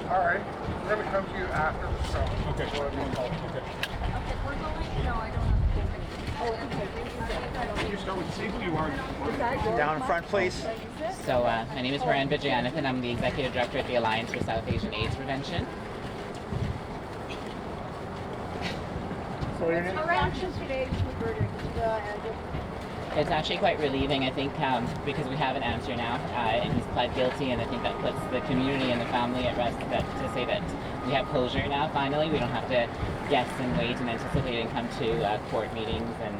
All right, we're going to come to you after the show. Okay. So Okay, We're going. No, I don't have to. can you start with say who you are? down in front, please. So my name is Haran Vijayanathan. I'm the Executive Director at the Alliance for South Asian AIDS Prevention. So your name? Reaction today to the verdict. It's actually quite relieving, I think, because we have an answer now, and he's pled guilty, and I think that puts the community and the family at rest to say that we have closure now, finally. We don't have to guess and wait and anticipate and come to court meetings and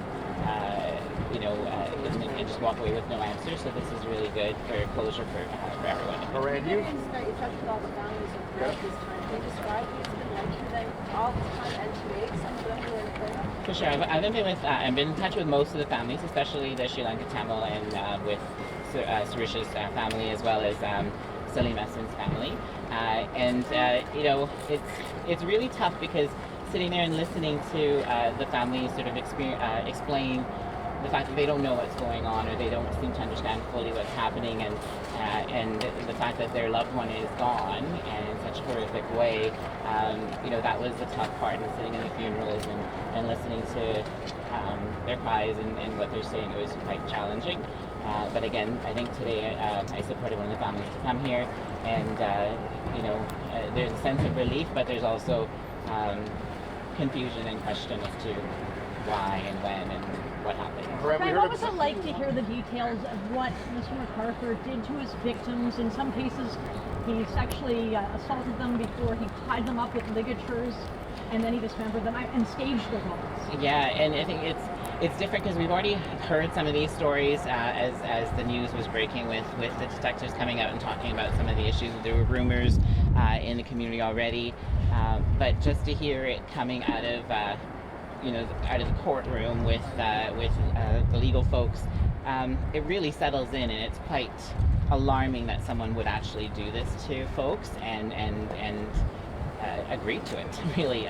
just walk away with no answer. So this is really good for closure for everyone. Haran, you? That you touched with all the families of throughout this time. Can you describe what it's been like for them all this time and today? Some of them who are in prison? For sure. I've been in touch with most of the families, especially the Sri Lanka Tamil and with Surisha's family, as well as Salim Essen's family. It's really tough because sitting there and listening to the families sort of explain the fact that they don't know what's going on, or they don't seem to understand fully what's happening, and the fact that their loved one is gone and in such a horrific way, that was the tough part. And sitting in the funerals and listening to their cries and what they're saying, it was quite challenging. But again, I think today I supported one of the families to come here, and there's a sense of relief, but there's also confusion and question as to why and when and what happened. What was it like to hear the details of what Mr. McArthur did to his victims? In some cases, he sexually assaulted them before he tied them up with ligatures, and then he dismembered them and staged their bodies. Yeah, and I think it's different because we've already heard some of these stories as the news was breaking with the detectives coming out and talking about some of the issues. There were rumors in the community already, but just to hear it coming out of out of the courtroom with the legal folks, it really settles in, and it's quite alarming that someone would actually do this to folks and agree to it, really.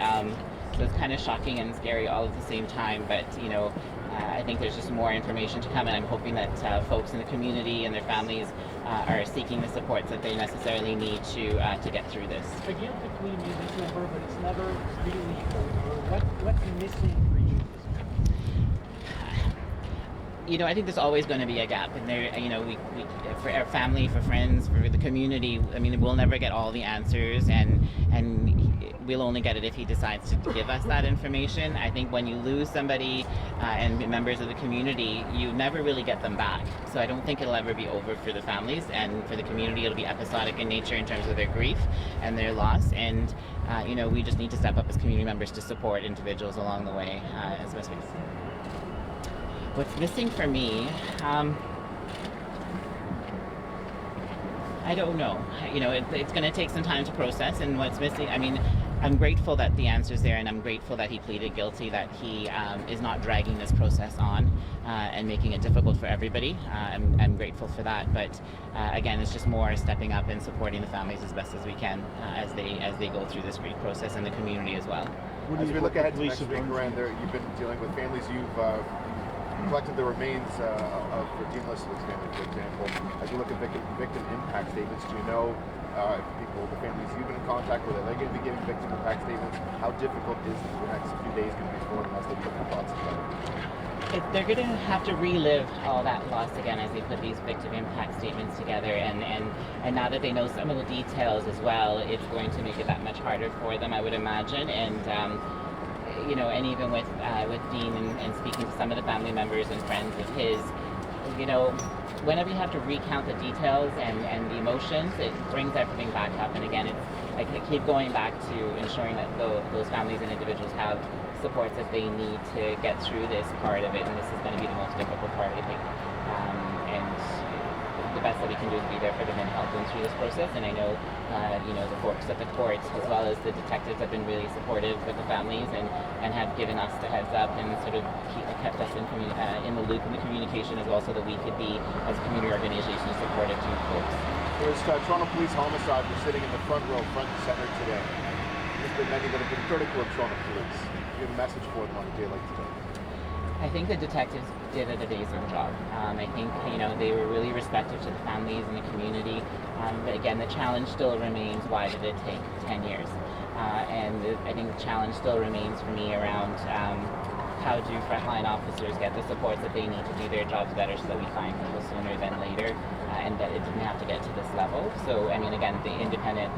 So it's kind of shocking and scary all at the same time, but I think there's just more information to come, and I'm hoping that folks in the community and their families are seeking the supports that they necessarily need to get through this. A guilt plea is over, but it's never really over. What's missing for you? I think there's always going to be a gap, and there, we for our family, for friends, for the community. I mean, we'll never get all the answers, and we'll only get it if he decides to give us that information. I think when you lose somebody and members of the community, you never really get them back. So I don't think it'll ever be over for the families, and for the community, it'll be episodic in nature in terms of their grief and their loss. And we just need to step up as community members to support individuals along the way as best we can. What's missing for me? I don't know. It's going to take some time to process, and what's missing, I mean, I'm grateful that the answer's there, and I'm grateful that he pleaded guilty, that he is not dragging this process on and making it difficult for everybody. I'm grateful for that, but again, it's just more stepping up and supporting the families as best as we can as they go through this grief process, and the community as well. As we look ahead to next week, Haran, you've been dealing with families. You've collected the remains of redeemed-less families, for example. As you look at victim impact statements, do you know the families you've been in contact with, are they going to be giving victim impact statements? How difficult is the next few days going to be for them as they put their thoughts together? They're going to have to relive all that loss again as they put these victim impact statements together, and now that they know some of the details as well, it's going to make it that much harder for them, I would imagine. And and even with Dean and speaking to some of the family members and friends of his, whenever you have to recount the details and the emotions, it brings everything back up. And again, it's like I keep going back to ensuring that those families and individuals have supports that they need to get through this part of it, and this is going to be the most difficult part, I think. And the best that we can do is be there for them and help them through this process. And I know, the folks at the court, as well as the detectives, have been really supportive with the families and have given us the heads up and sort of kept us in the loop in the communication as well, so that we could be, as a community organization, supportive to folks. There's Toronto Police homicide. We're sitting in the front row, front and center today. There's been many that have been critical of Toronto Police. Do you have a message for them on a day like today? I think the detectives did an amazing job. I think, you know, they were really respectful to the families and the community. But again, the challenge still remains, why did it take 10 years? I think the challenge still remains for me around how do frontline officers get the supports that they need to do their jobs better so that we find people sooner than later, and that it didn't have to get to this level. So, I mean, again, the independent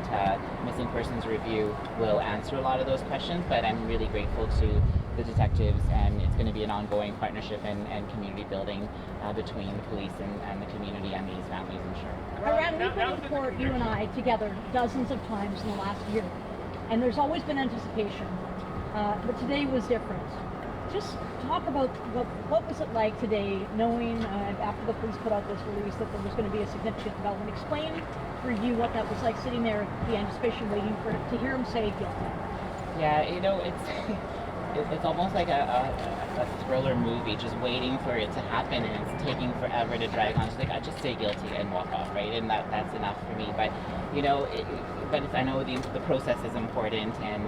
missing persons review will answer a lot of those questions, but I'm really grateful to the detectives, and it's going to be an ongoing partnership and community building between the police and the community and these families, I'm sure. Iran, we've been in court, you and I, together dozens of times in the last year, and there's always been anticipation, but today was different. Just talk about what was it like today, knowing after the police put out this release that there was going to be a significant development. Explain for you what that was like, sitting there, the anticipation, waiting to hear him say guilty. Yeah, you know, it's almost like a thriller movie, just waiting for it to happen, and it's taking forever to drag on. So like, I just say guilty and walk off, right? And that's enough for me. But you know, I know the process is important, and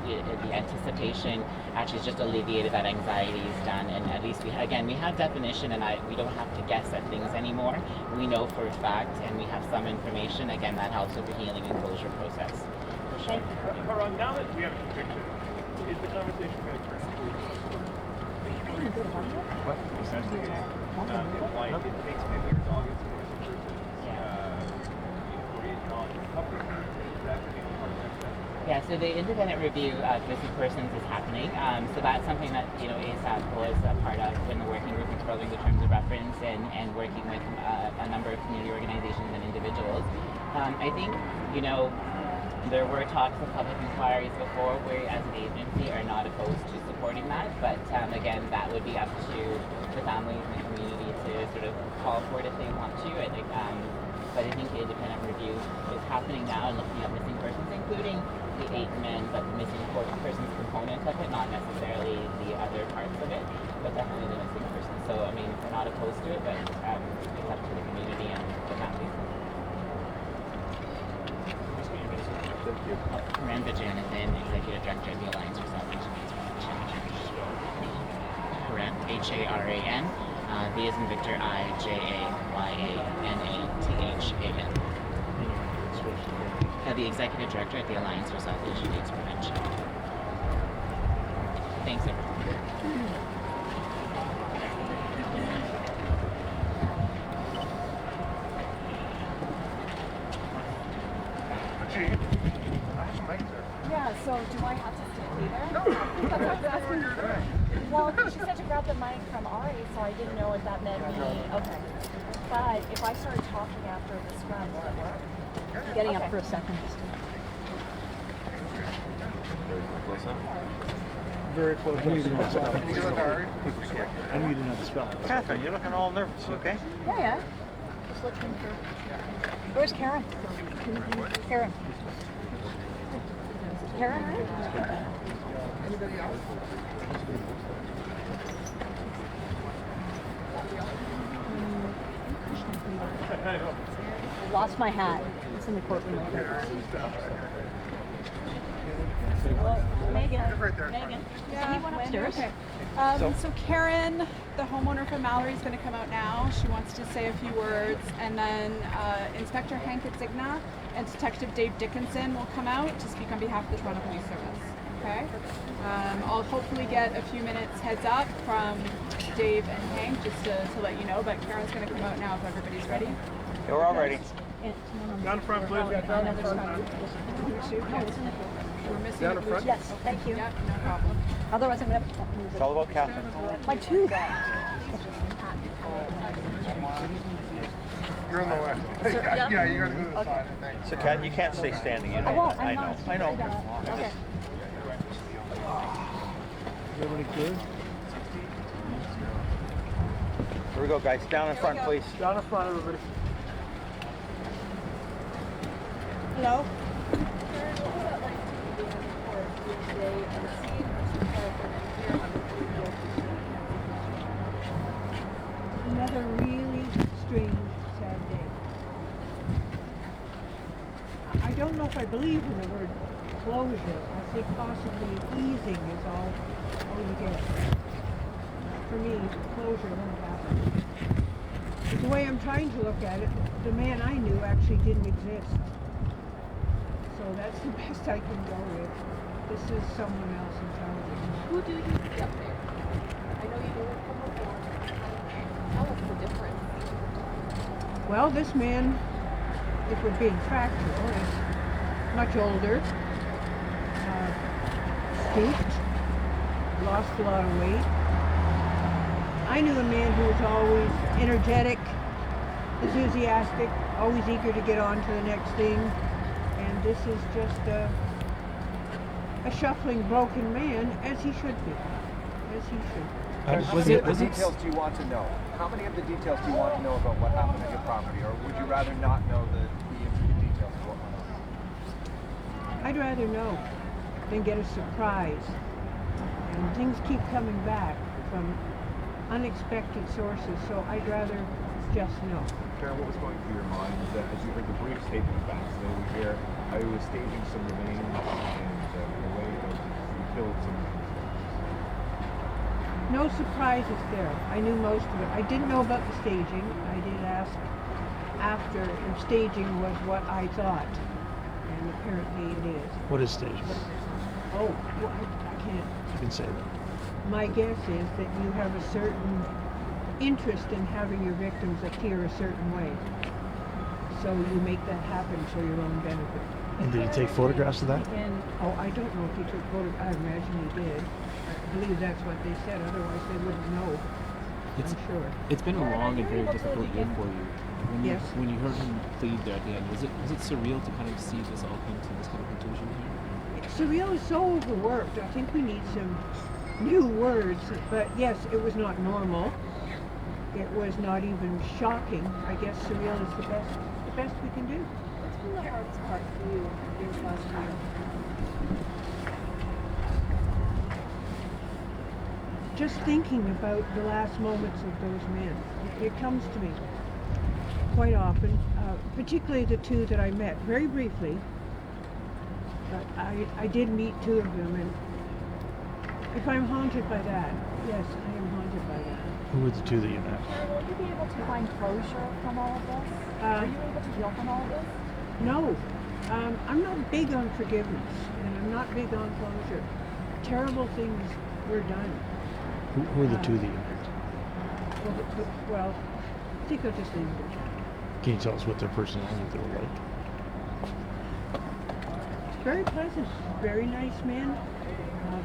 the anticipation actually just alleviated that anxiety is done, and at least we have definition, and we don't have to guess at things anymore. We know for a fact, and we have some information. Again, that helps with the healing and closure process. For sure. Karan, now that we have a conviction, is the conversation going to turn What? like it takes maybe your dog into Yeah, so the independent review of missing persons is happening. So that's something that, you know, ASAP was a part of when the working group controlling the terms of reference and working with a number of community organizations and individuals. I think, you know, there were talks of public inquiries before. We, as an agency, are not opposed to supporting that, but again, that would be up to the families and the community to sort of call for it if they want to. I think, but I think the independent review is happening now and looking at missing persons, including the 8 men, but the missing persons component of it, not necessarily the other parts of it, but definitely the missing persons. So, I mean, we're not opposed to it, but it's up to the community and the families. Thank you. Miranda Jonathan, Executive Director of the Alliance for Salvation Needs Prevention. Haran, Haran. V as in Victor, IJAYANATHAN. The Executive Director at the Alliance for South Asian AIDS Prevention. Thanks, everyone. Yeah, so do I have to stay there? No. That's what I was asking. Well, she said to grab the mic from Ari, so I didn't know if that meant me. Okay. But if I started talking after the scrum, will it work? Getting up for a second. Very close. I knew you didn't have to spell. Can you look Ari? I knew you didn't have to spell. Catherine, you're looking all nervous, okay? Yeah. Just looking for. Where's Karen? Karen. Karen, right? Anybody else? I lost my hat. It's in the courtroom. Hello, Megan. Right there. Megan. Yeah, He went upstairs. Okay. So Karen, the homeowner from Mallory, is going to come out now. She wants to say a few words, and then Inspector Hank Idsinga and Detective Dave Dickinson will come out to speak on behalf of the Toronto Police Service. Okay. I'll hopefully get a few minutes heads up from Dave and Hank just to let you know. But Karen's going to come out now if everybody's ready. Yeah, we're all ready. Down front, please. Down in front. We're missing Down a in blue front? sheet. Yes, thank you. Yep, no problem. Otherwise, I'm gonna. It's all about Catherine. My tooth. You're in the way. Yeah. Yeah, you gotta go to the side. Thanks. So, Kat, you can't stay standing. You know I won't. that. I know. I know. Okay. Everybody clear? Here we go, guys. Down in front, please. Down in front, everybody. Hello. Another really strange, sad day. I don't know if I believe in the word closure. I think possibly easing is all you get. for me, closure won't happen. The way I'm trying to look at it, the man I knew actually didn't exist. So that's the best I can go with. This is someone else entirely. Who do you see up there? I know you knew it from before. Tell us the difference. Well, this man, if we're being factual, is much older, stooped, lost a lot of weight. I knew a man who was always energetic, enthusiastic, always eager to get on to the next thing. And this is just a shuffling, broken man, as he should be. As he should. How many of the details do you want to know? How many of the details do you want to know about what happened at your property, or would you rather not know the intricate details of what went on? I'd rather know than get a surprise. And things keep coming back from unexpected sources, so I'd rather just know. Karen, what was going through your mind as you heard the brief statement of facts? They were here, I was staging some remains, and in a way that you killed some. No surprises there. I knew most of it. I didn't know about the staging. I did ask after, and staging was what I thought, and apparently it is. What is staging? Oh, well, I can't. You can say that. My guess is that you have a certain interest in having your victims appear a certain way. So you make that happen for your own benefit. And did he take photographs of that? And, oh, I don't know if he took photographs. I imagine he did. I believe that's what they said, otherwise they wouldn't know. It's, I'm sure. It's been a long and very difficult year for you. Yes. When you heard him plead there at the end, was it surreal to kind of see this all come to this kind of conclusion here? Surreal is so overworked. I think we need some new words. But yes, it was not normal. It was not even shocking. I guess surreal is the best we can do. What's been the hardest part for you in this last year? Just thinking about the last moments of those men. It comes to me quite often, particularly the two that I met very briefly. But I did meet two of them, and if I'm haunted by that, yes, I am haunted by that. Who were the two that you met? Karen, will you be able to find closure from all of this? Are you able to heal from all of this? No, I'm not big on forgiveness, and I'm not big on closure. Terrible things were done. Who are the two that you met? Well, I think I'll just leave it at that. Can you tell us what their personality they were like? Very pleasant, very nice man.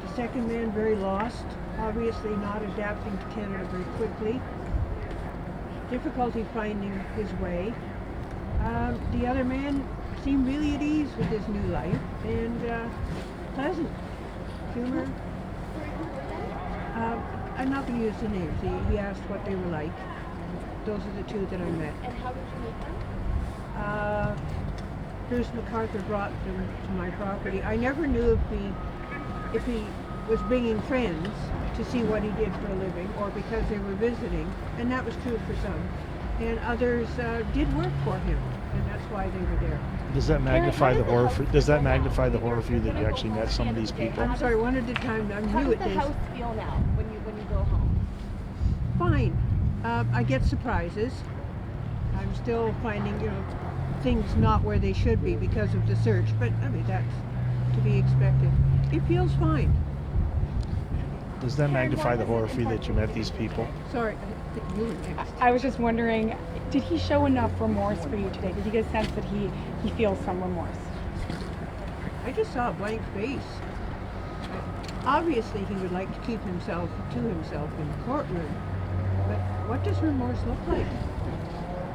The second man very lost, obviously not adapting to Canada very quickly. Difficulty finding his way. The other man seemed really at ease with his new life and pleasant, humor. I'm not going to use the names. He asked what they were like. Those are the two that I met. And how did you meet them? Bruce McArthur brought them to my property. I never knew if he was bringing friends to see what he did for a living or because they were visiting, and that was true for some. And others did work for him, and that's why they were there. Does that magnify the horror? Does that magnify the horror for you that you actually met some of these people? I'm sorry, one at a time. I'm How new does at the this. house feel now when you go home? Fine. I get surprises. I'm still finding, things not where they should be because of the search, but I mean that's to be expected. It feels fine. Does that magnify the horror for you that you met these people? Sorry, I think you were next. I was just wondering, did he show enough remorse for you today? Did you get a sense that he feels some remorse? I just saw a blank face. Obviously, he would like to keep himself to himself in the courtroom, but what does remorse look like?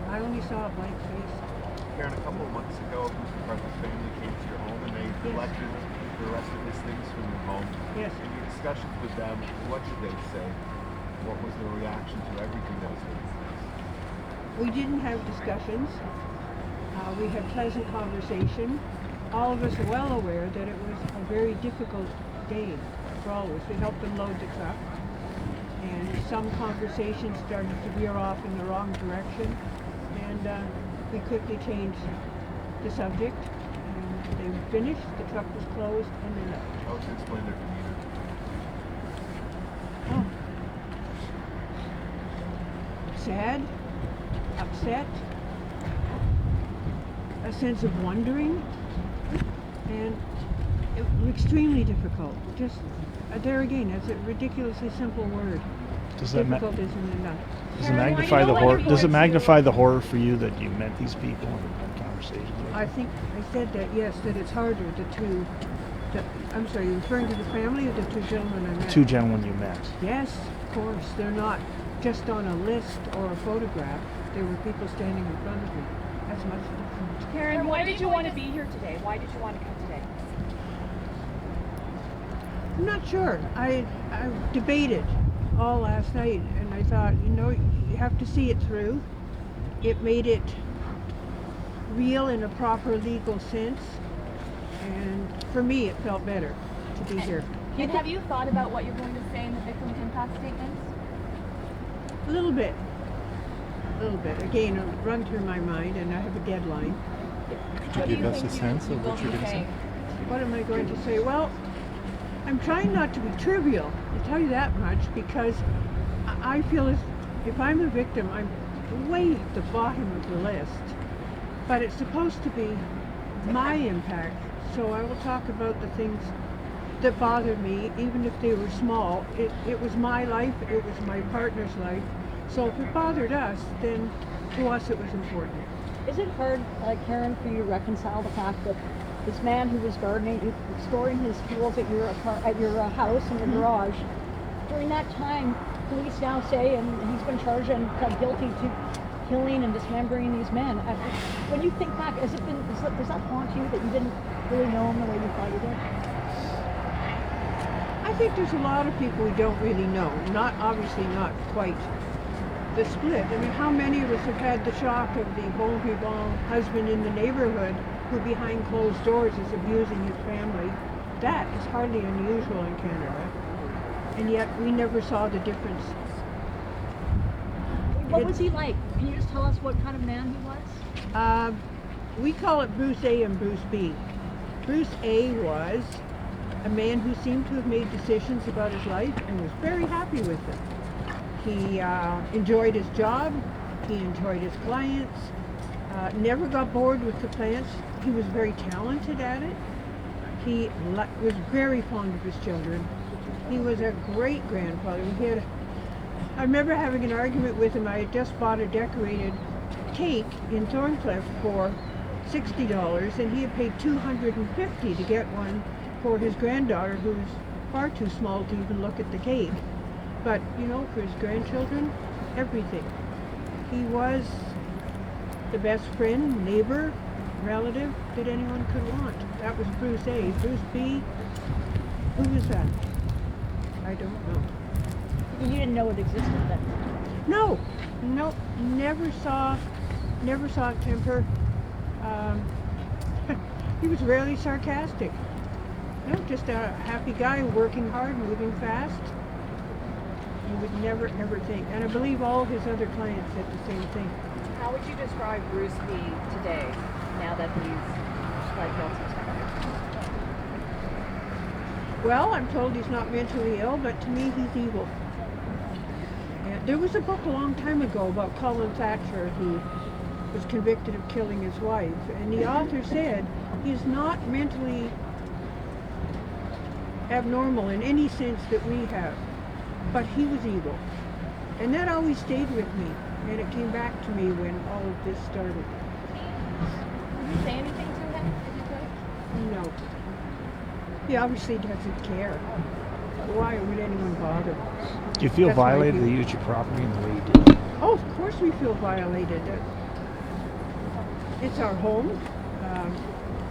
I only saw a blank face. Karen, a couple of months ago, Bruce McArthur's family came to your home and they collected the rest of his things from your home. Yes. In your discussions with them, what did they say? What was their reaction to everything that was taking place? We didn't have discussions. We had pleasant conversation. All of us are well aware that it was a very difficult day for all of us. We helped them load the truck, and some conversations started to veer off in the wrong direction, and we quickly changed the subject. And they were finished, the truck was closed, and they left. How would you explain their demeanor? Oh, sad, upset, a sense of wondering, and it was extremely difficult. Just there again, it's a ridiculously simple word. Difficult isn't enough. Does it magnify the horror? Does it magnify the horror for you that you met these people and had conversations with them? I think I said that, yes, that it's harder. I'm sorry, you're referring to the family or the two gentlemen I met? The two gentlemen you met. Yes, of course. They're not just on a list or a photograph. There were people standing in front of me. That's much different. Karen, why did you want to be here today? Why did you want to come today? I'm not sure. I debated all last night, and I thought, you have to see it through. It made it real in a proper legal sense, and for me it felt better to be here. And have you thought about what you're going to say in the victim impact statements? A little bit. Again, it'll run through my mind, and I have a deadline. Could you give us a sense of what you're going to say? What am I going to say? Well, I'm trying not to be trivial, I'll tell you that much, because I feel as if I'm a victim, I'm way at the bottom of the list. But it's supposed to be my impact, so I will talk about the things that bothered me, even if they were small. It was my life, it was my partner's life, so if it bothered us, then to us it was important. Is it hard, Karen, for you to reconcile the fact that this man who was gardening, storing his tools at your house in your garage, during that time, police now say, and he's been charged and pled guilty to killing and dismembering these men. When you think back, does that haunt you that you didn't really know him the way you thought you did? I think there's a lot of people we don't really know. Obviously not quite the split. I mean, how many of us have had the shock of the bon vivant husband in the neighborhood who behind closed doors is abusing his family? That is hardly unusual in Canada. And yet we never saw the difference. What was he like? Can you just tell us what kind of man he was? We call it Bruce A and Bruce B. Bruce A was a man who seemed to have made decisions about his life and was very happy with them. He enjoyed his job, he enjoyed his clients, never got bored with the plants. He was very talented at it. He was very fond of his children. He was a great grandfather. I remember having an argument with him. I had just bought a decorated cake in Thorncliffe for $60, and he had paid $250 to get one for his granddaughter, who's far too small to even look at the cake. But, for his grandchildren, everything. He was the best friend, neighbor, relative that anyone could want. That was Bruce A. Bruce B, who was that? I don't know. You didn't know it existed then? No, never saw temper. He was rarely sarcastic. No, just a happy guy, working hard, moving fast. You would never ever think, and I believe all his other clients said the same thing. How would you describe Bruce B today, now that he's pled guilty? Well, I'm told he's not mentally ill, but to me he's evil. And there was a book a long time ago about Colin Thatcher, who was convicted of killing his wife, and the author said he's not mentally abnormal in any sense that we have, but he was evil. And that always stayed with me, and it came back to me when all of this started. Did you say anything to him, if you could? No. He obviously doesn't care. Why would anyone bother? Do you feel violated they used your property in the way you did? Oh, of course we feel violated. It's our home.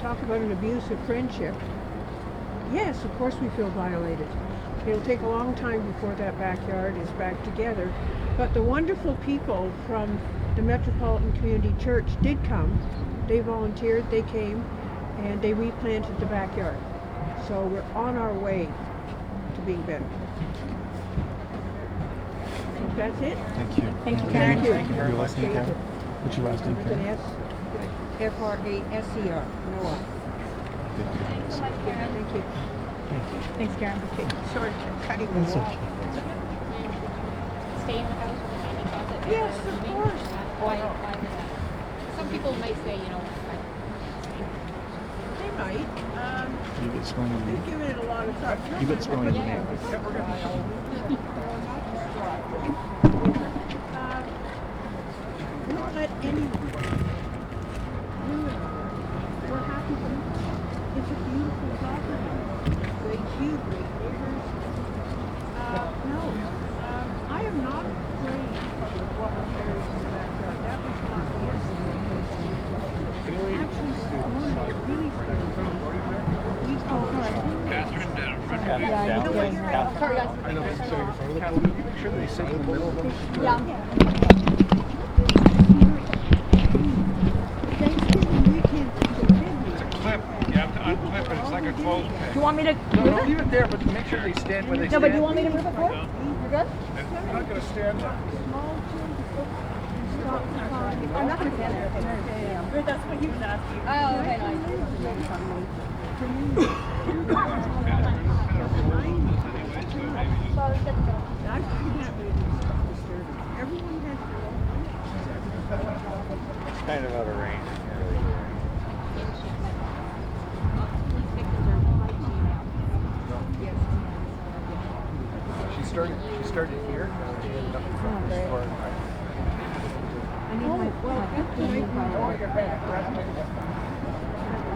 Talk about an abuse of friendship. Yes, of course we feel violated. It'll take a long time before that backyard is back together. But the wonderful people from the Metropolitan Community Church did come. They volunteered, they came, and they replanted the backyard. So we're on our way to being better. I think that's it. Thank you. Thank you, Karen. Thank you for your listening, Karen. What's your last name, With an Karen? S. F-R-A-S-E-R. Noah. Thanks so much, Karen. Thank you. Thanks, Karen. Okay, sorry for cutting the That's wall. okay. Stay in the house with the closet. Yes, of course. Why was that? Some people might say, you know, They might. You get sworn in. They've given it a lot of thought. You get sworn in. Not let anyone ruin it. We're happy for them. It's a beautiful property. Great view, great neighbors. No, I am not afraid of what was buried in the backyard. That was not the issue. Actually, someone was really scared. We told her. Catherine down. sorry guys. I know, so make sure they sit in the middle of them. Yeah. Thanksgiving weekend is a big It's a clip. You have to unclip it. It's like a clothes peg. Do you want me to No, move no, it? leave it there, but make sure they stand where they No, stand. but do you want me to move it forward? You're good? I'm not going to stand up. I'm not going to stand there. That's what he was asking. Oh, okay, nice. Everyone has It's kind of out of range. She started here, and ended up in front of this door. I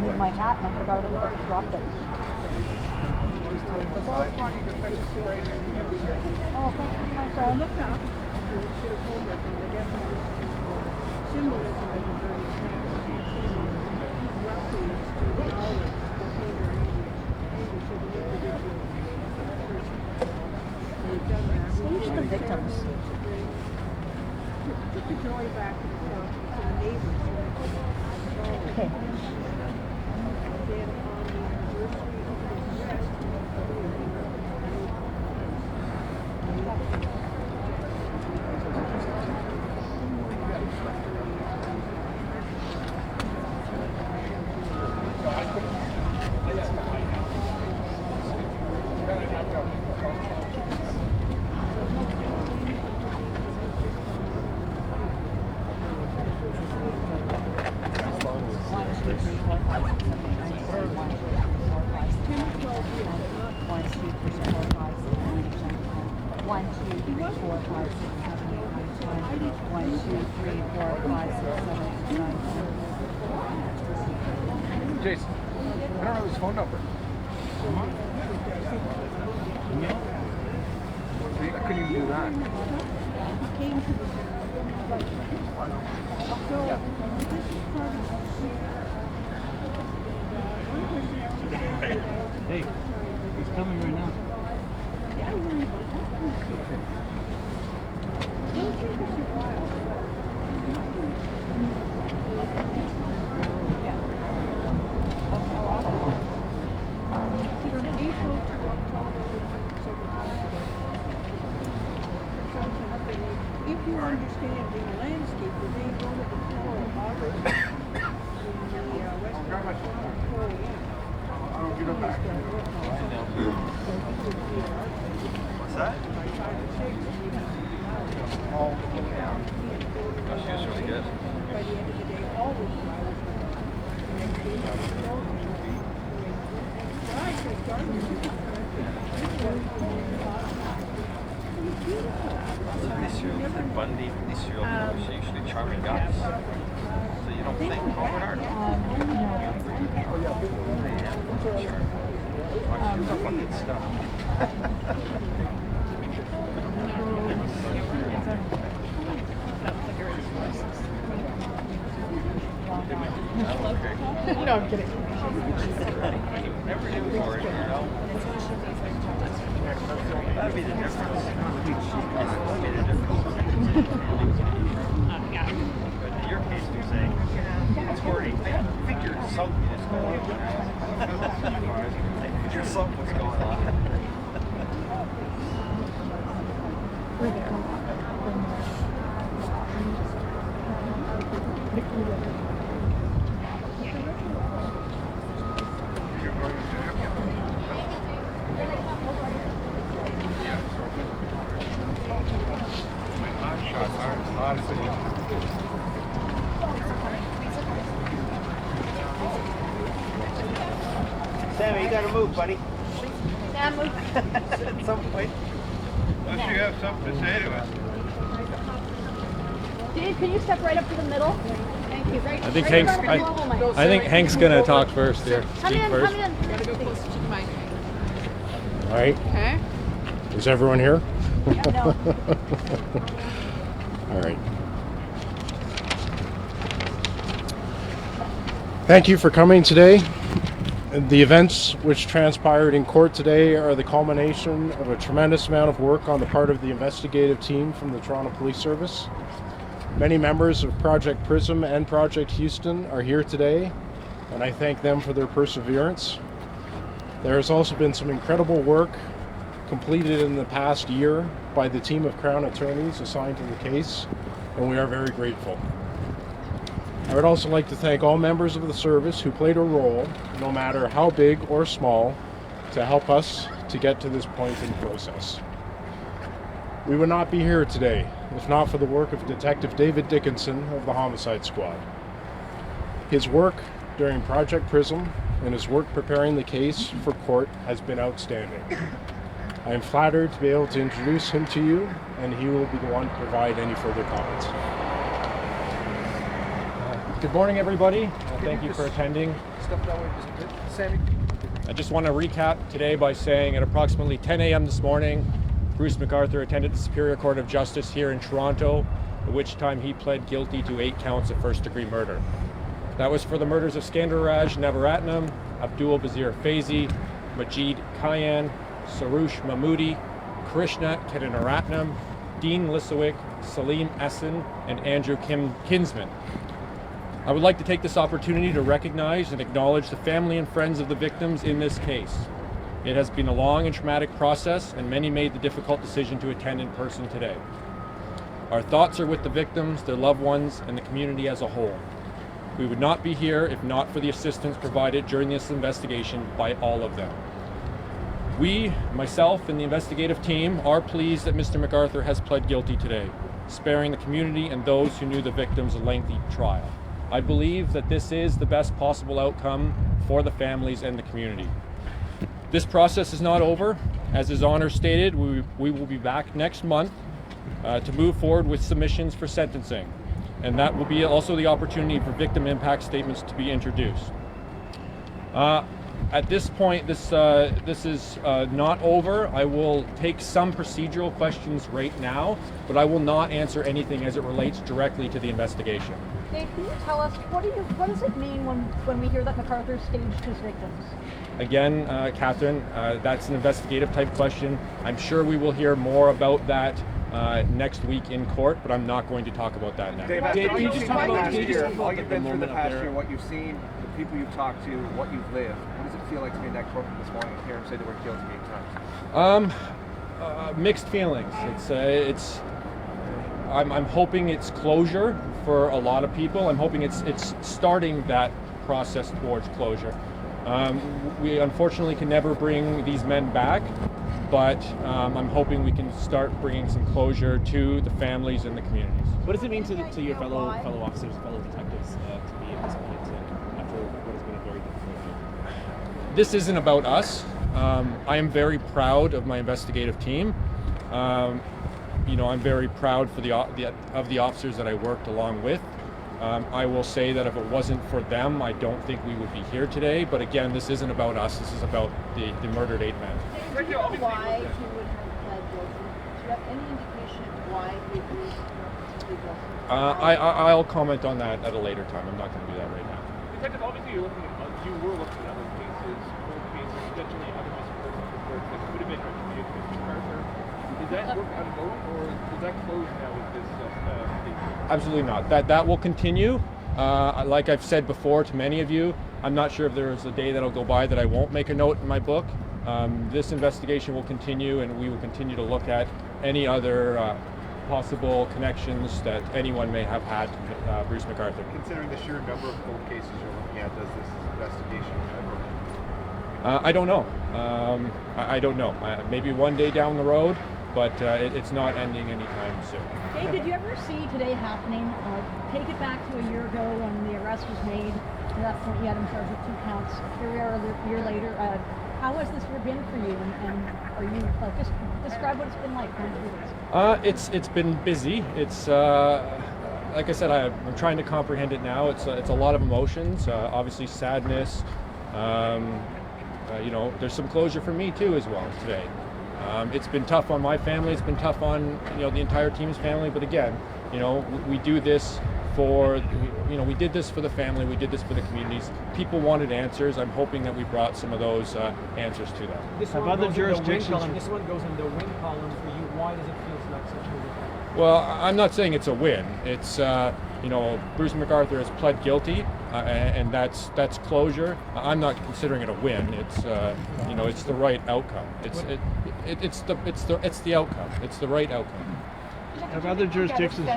need my hat and I forgot it. I dropped it. Oh, thank you, my friend. look up. Symbolism is a very Who's the victims? Took the joy back to the neighbors. Okay. Then on the anniversary of his arrest, Jason, I don't know his phone number. See, I couldn't even do that. Hey, he's coming right now. if you understand the landscape, the main one of the floral arbor in the western I'll give it back. What's that? Oh, She was really good. by the end of the day, all the flowers Bundy, these serial killers are usually charming guys. So you don't think, oh, Bernard? Sure. Fucking stuff. No, I'm kidding. Never knew for it, you know? That'd be the difference. That'd be the difference. In your case, you're saying, it's already, I figured something is going on. I figured something was going on. Sammy, you gotta move, buddy. Yeah, move. At some point. Unless you have something to say to us. Dave, can you step right up to the middle? Thank you. Right, I think right Hank's. in front of the mobile mic. I think Hank's gonna talk first here. Come Speak in, first. come in. You gotta go closer to the mic. All right. Okay. Is everyone here? No. All right. Thank you for coming today. The events which transpired in court today are the culmination of a tremendous amount of work on the part of the investigative team from the Toronto Police Service. Many members of Project Prism and Project Houston are here today, and I thank them for their perseverance. There has also been some incredible work completed in the past year by the team of Crown attorneys assigned to the case, and we are very grateful. I would also like to thank all members of the service who played a role, no matter how big or small, to help us to get to this point in the process. We would not be here today if not for the work of Detective David Dickinson of the Homicide Squad. His work during Project Prism and his work preparing the case for court has been outstanding. I am flattered to be able to introduce him to you, and he will be the one to provide any further comments. Good morning, everybody. Thank you for attending. Step that way just a bit. Sammy. I just want to recap today by saying at approximately 10 a.m. this morning, Bruce McArthur attended the Superior Court of Justice here in Toronto, at which time he pled guilty to 8 counts of first-degree murder. That was for the murders of Skandaraj Navaratnam, Abdul Bazir Faizi, Majid Kayan, Sarush Mahmoodi, Krishna Kedanaratnam, Dean Lisowick, Salim Essen, and Andrew Kinsman. I would like to take this opportunity to recognize and acknowledge the family and friends of the victims in this case. It has been a long and traumatic process, and many made the difficult decision to attend in person today. Our thoughts are with the victims, their loved ones, and the community as a whole. We would not be here if not for the assistance provided during this investigation by all of them. We, myself, and the investigative team are pleased that Mr. McArthur has pled guilty today, sparing the community and those who knew the victims a lengthy trial. I believe that this is the best possible outcome for the families and the community. This process is not over. As His Honor stated, we will be back next month to move forward with submissions for sentencing. And that will be also the opportunity for victim impact statements to be introduced. At this point, this is not over. I will take some procedural questions right now, but I will not answer anything as it relates directly to the investigation. Dave, can you tell us, what does it mean when we hear that McArthur staged his victims? Again, Catherine, that's an investigative type question. I'm sure we will hear more about that next week in court, but I'm not going to talk about that now. Dave, can you just talk about all you've been through the past year, what you've seen, the people you've talked to, what you've lived? What does it feel like to be in that courtroom this morning and hear him say the word guilty 8 times? Mixed feelings. I'm hoping it's closure for a lot of people. I'm hoping it's starting that process towards closure. We unfortunately can never bring these men back, but I'm hoping we can start bringing some closure to the families and the communities. What does it mean to your fellow officers, fellow detectives, to be at this point after what has been a very difficult year? This isn't about us. I am very proud of my investigative team. I'm very proud of the officers that I worked along with. I will say that if it wasn't for them, I don't think we would be here today. But again, this isn't about us. This is about the murdered 8 men. Do you know why he would have pled guilty? Do you have any indication why he agreed to plead guilty? I'll comment on that at a later time. I'm not going to do that right now. Detective, obviously you were looking at other cases, cold cases, potentially other missing persons reports that could have been attributed to Mr. McArthur. Is that work ongoing, or is that closed now with this case? Absolutely not. That will continue. Like I've said before to many of you, I'm not sure if there is a day that'll go by that I won't make a note in my book. This investigation will continue, and we will continue to look at any other possible connections that anyone may have had to Bruce McArthur. Considering the sheer number of cold cases you're looking at, does this investigation ever? I don't know. I don't know. Maybe one day down the road, but it's not ending anytime soon. Dave, did you ever see today happening? Take it back to a year ago when the arrest was made. At that point, you had him charged with 2 counts. Here we are a year later. How has this year been for you? And are you just describe what it's been like going through this? It's been busy. It's like I said, I'm trying to comprehend it now. It's a lot of emotions. Obviously, sadness. There's some closure for me too as well today. It's been tough on my family. It's been tough on the entire team's family. But again, we do this for we did this for the family. We did this for the communities. People wanted answers. I'm hoping that we brought some of those answers to them. This one goes in the win column for you. Why does it feel like such a win? Well, I'm not saying it's a win. It's Bruce McArthur has pled guilty, and that's closure. I'm not considering it a win. It's it's the right outcome. It's the outcome. It's the right outcome. Have other jurisdictions?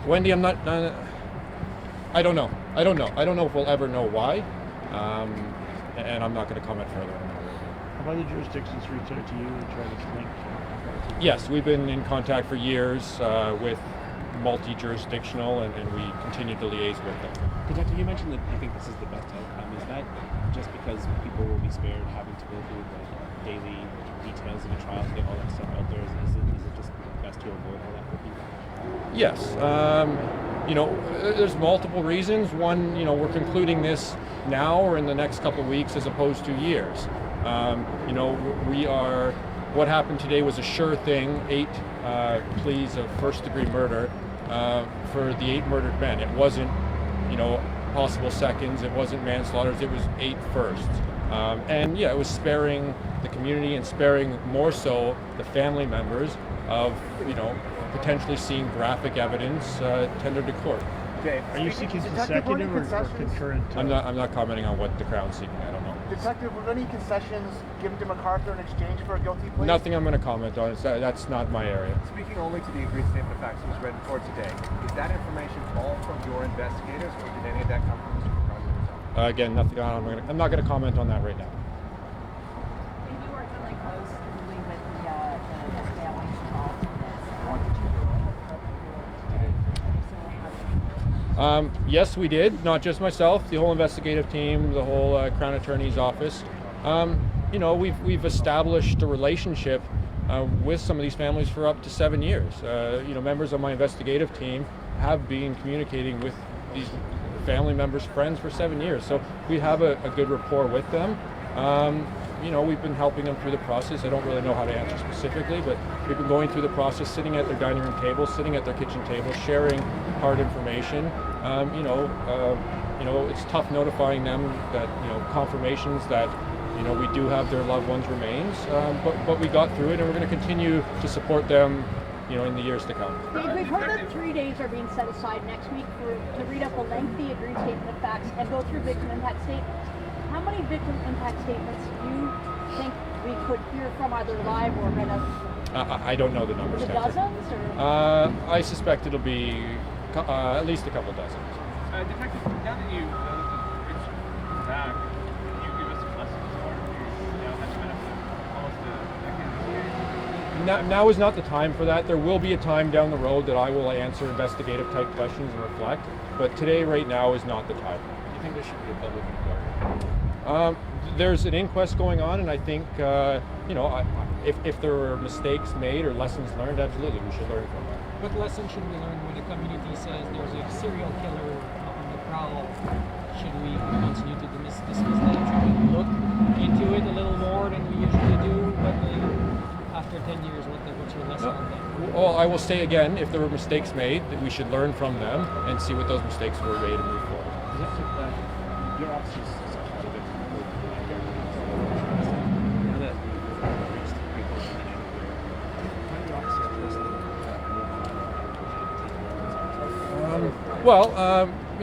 Wendy, I'm not. I don't know. I don't know if we'll ever know why, and I'm not going to comment further on that. Have other jurisdictions reached out to you and tried to link? Yes, we've been in contact for years with multi-jurisdictional, and we continue to liaise with them. Detective, you mentioned that you think this is the best outcome. Is that just because people will be spared having to go through the daily details of a trial to get all that stuff out there? Is it just best to avoid all that for people? Yes. There's multiple reasons. One, we're concluding this now or in the next couple of weeks as opposed to years. What happened today was a sure thing, 8 pleas of first-degree murder for the 8 murdered men. It wasn't, possible seconds, it wasn't manslaughters, it was 8 firsts. It was sparing the community and sparing more so the family members of, potentially seeing graphic evidence tendered to court. Okay. Are you seeking consecutive or concurrent? I'm not commenting on what the Crown's seeking. I don't know. Detective, were there any concessions given to McArthur in exchange for a guilty plea? Nothing I'm going to comment on. That's not my area. Speaking only to the agreed statement of facts that was read in court today, is that information all from your investigators, or did any of that come from Mr. McArthur himself? Again, nothing. I'm not going to comment on that right now. And you worked really closely with the families involved in this. Yes, we did. Not just myself, the whole investigative team, the whole Crown Attorney's office. We've established a relationship with some of these families for up to 7 years. Members of my investigative team have been communicating with these family members, friends for 7 years. So we have a good rapport with them. We've been helping them through the process. I don't really know how to answer specifically, but we've been going through the process, sitting at their dining room table, sitting at their kitchen table, sharing hard information. It's tough notifying them that, confirmations that, we do have their loved ones' remains, but we got through it, and we're going to continue to support them, in the years to come. Dave, we've heard that 3 days are being set aside next week to read up a lengthy agreed statement of facts and go through victim impact statements. How many victim impact statements do you think we could hear from either live or read up? I don't know the numbers. Dozens? Or? I suspect it'll be at least a couple dozen. Detective, now that you it's back, can you give us some lessons or that's been almost a decade? Now is not the time for that. There will be a time down the road that I will answer investigative type questions and reflect, but today, right now, is not the time. Do you think there should be a public inquiry? There's an inquest going on, and I think, if there were mistakes made or lessons learned, absolutely, we should learn from that. What lesson should we learn when the community says there's a serial killer on the prowl? Should we continue to dismiss that? Should we look into it a little more than we usually do? But after 10 years, what's your lesson on that? Well, I will say again, if there were mistakes made, that we should learn from them and see what those mistakes were made and move forward. Your office is out of it.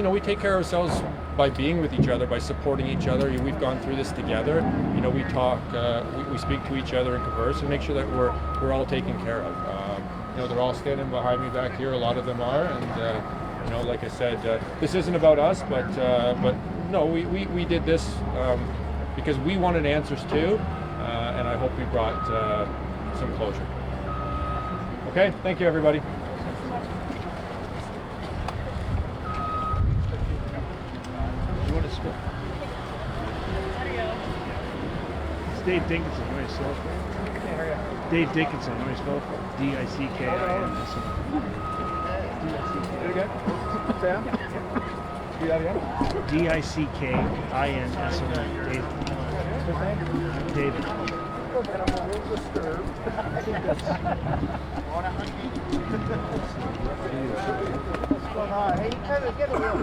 We take care of ourselves by being with each other, by supporting each other. We've gone through this together. We talk, we speak to each other and converse and make sure that we're all taken care of. They're all standing behind me back here. A lot of them are, and like I said, this isn't about us, but no, we did this because we wanted answers too, and I hope we brought some closure. Okay, thank you everybody. You want to spell? It's Dave Dickinson. You want to spell it? Dave Dickinson. You want to spell it? D-I-C-K-I-N. Do it again. Sam? Do that again. D-I-C-K-I-N-S-O-N. Dave. David. Hey, get a little.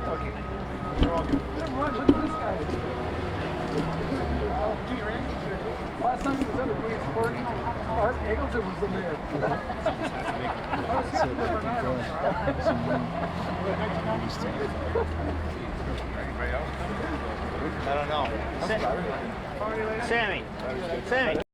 Okay. You're all good. Look at this guy. Last time he was under police court, Art Eggleton was the mayor. I don't know. Sammy.